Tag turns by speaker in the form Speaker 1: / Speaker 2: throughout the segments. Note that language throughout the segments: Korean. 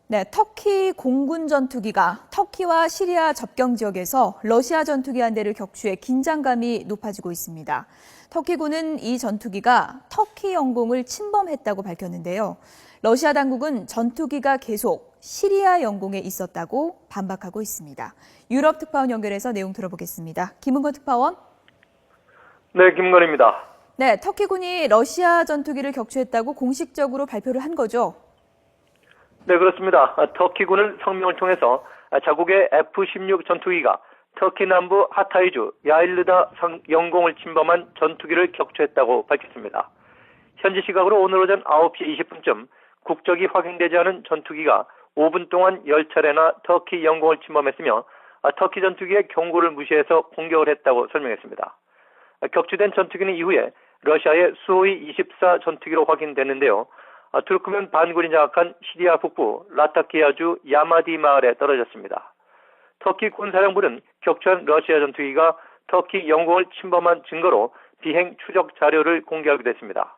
Speaker 1: 네, 터키 공군 전투기가 터키와 시리아 접경 지역에서 러시아 전투기 한 대를 격추해 긴장감이 높아지고 있습니다. 터키군은 이 전투기가 터키 영공을 침범했다고 밝혔는데요. 러시아 당국은 전투기가 계속 시리아 영공에 있었다고 반박하고 있습니다. 유럽 특파원 연결해서 내용 들어보겠습니다. 김은건 특파원.
Speaker 2: 네, 김건희입니다.
Speaker 1: 네, 터키군이 러시아 전투기를 격추했다고 공식적으로 발표를 한 거죠?
Speaker 2: 네, 그렇습니다. 터키군은 성명을 통해서 자국의 F-16 전투기가 터키 남부 하타이주 야일르다 영공을 침범한 전투기를 격추했다고 밝혔습니다. 현지 시각으로 오늘 오전 9시 20분쯤 국적이 확인되지 않은 전투기가 5분 동안 10차례나 터키 영공을 침범했으며 터키 전투기의 경고를 무시해서 공격을 했다고 설명했습니다. 격추된 전투기는 이후에 러시아의 수호이 24 전투기로 확인됐는데요. 투르크멘 반군이 장악한 시리아 북부 라타키아주 야마디 마을에 떨어졌습니다. 터키 군사령부는 격추한 러시아 전투기가 터키 영공을 침범한 증거로 비행 추적 자료를 공개하기도 했습니다.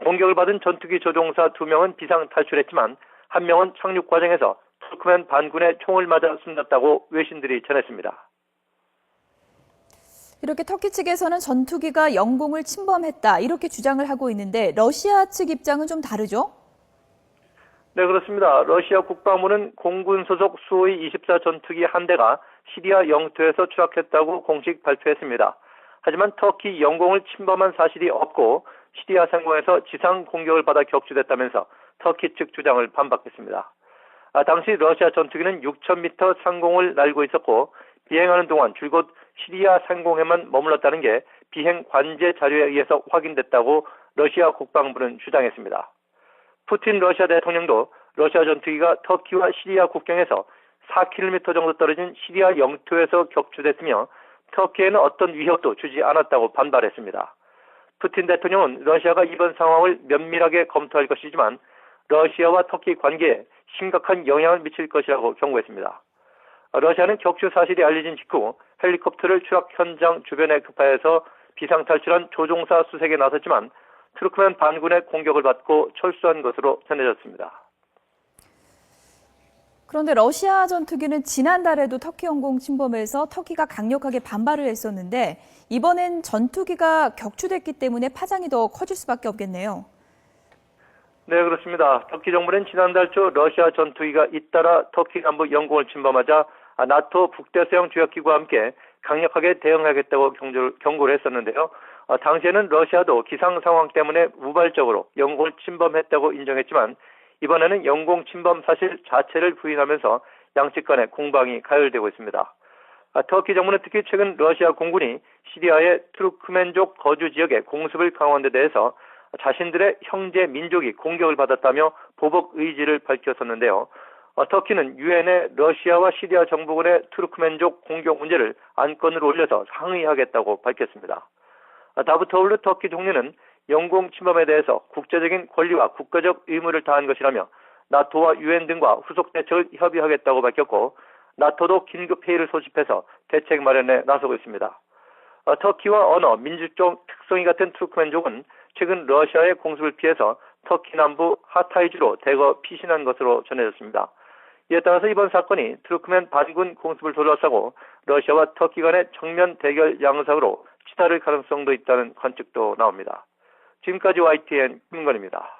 Speaker 2: 공격을 받은 전투기 조종사 2명은 비상 탈출했지만 1명은 착륙 과정에서 투르크멘 반군의 총을 맞아 숨졌다고 외신들이 전했습니다.
Speaker 1: 이렇게 터키 측에서는 전투기가 영공을 침범했다 이렇게 주장을 하고 있는데 러시아 측 입장은 좀 다르죠?
Speaker 2: 네, 그렇습니다. 러시아 국방부는 공군 소속 수호이 24 전투기 한 대가 시리아 영토에서 추락했다고 공식 발표했습니다. 하지만 터키 영공을 침범한 사실이 없고 시리아 상공에서 지상 공격을 받아 격추됐다면서 터키 측 주장을 반박했습니다. 당시 러시아 전투기는 6,000m 상공을 날고 있었고 비행하는 동안 줄곧 시리아 상공에만 머물렀다는 게 비행 관제 자료에 의해서 확인됐다고 러시아 국방부는 주장했습니다. 푸틴 러시아 대통령도 러시아 전투기가 터키와 시리아 국경에서 4km 정도 떨어진 시리아 영토에서 격추됐으며 터키에는 어떤 위협도 주지 않았다고 반발했습니다. 푸틴 대통령은 러시아가 이번 상황을 면밀하게 검토할 것이지만 러시아와 터키 관계에 심각한 영향을 미칠 것이라고 경고했습니다. 러시아는 격추 사실이 알려진 직후 헬리콥터를 추락 현장 주변에 급파해서 비상탈출한 조종사 수색에 나섰지만 투르크멘 반군의 공격을 받고 철수한 것으로 전해졌습니다.
Speaker 1: 그런데 러시아 전투기는 지난달에도 터키 영공 침범해서 터키가 강력하게 반발을 했었는데 이번엔 전투기가 격추됐기 때문에 파장이 더 커질 수밖에 없겠네요.
Speaker 2: 네, 그렇습니다. 터키 정부는 지난달 초 러시아 전투기가 잇따라 터키 남부 영공을 침범하자 나토 북대서양 조약기구와 함께 강력하게 대응하겠다고 경고를 했었는데요. 당시에는 러시아도 기상 상황 때문에 우발적으로 영공을 침범했다고 인정했지만 이번에는 영공 침범 사실 자체를 부인하면서 양측 간의 공방이 가열되고 있습니다. 터키 정부는 특히 최근 러시아 공군이 시리아의 투르크멘족 거주 지역의 공습을 강화한 데 대해서 자신들의 형제 민족이 공격을 받았다며 보복 의지를 밝혔었는데요. 터키는 유엔에 러시아와 시리아 정부군의 투르크멘족 공격 문제를 안건으로 올려서 상의하겠다고 밝혔습니다. 다부토올루 터키 총리는 영공 침범에 대해서 국제적인 권리와 국가적 의무를 다한 것이라며 나토와 유엔 등과 후속 대책을 협의하겠다고 밝혔고 나토도 긴급 회의를 소집해서 대책 마련에 나서고 있습니다. 터키와 언어, 민주적 특성이 같은 투르크멘족은 최근 러시아의 공습을 피해서 터키 남부 하타이주로 대거 피신한 것으로 전해졌습니다. 이에 따라서 이번 사건이 투르크멘 반군 공습을 둘러싸고 러시아와 터키 간의 정면 대결 양상으로 치달을 가능성도 있다는 관측도 나옵니다. 지금까지 YTN 김건희입니다.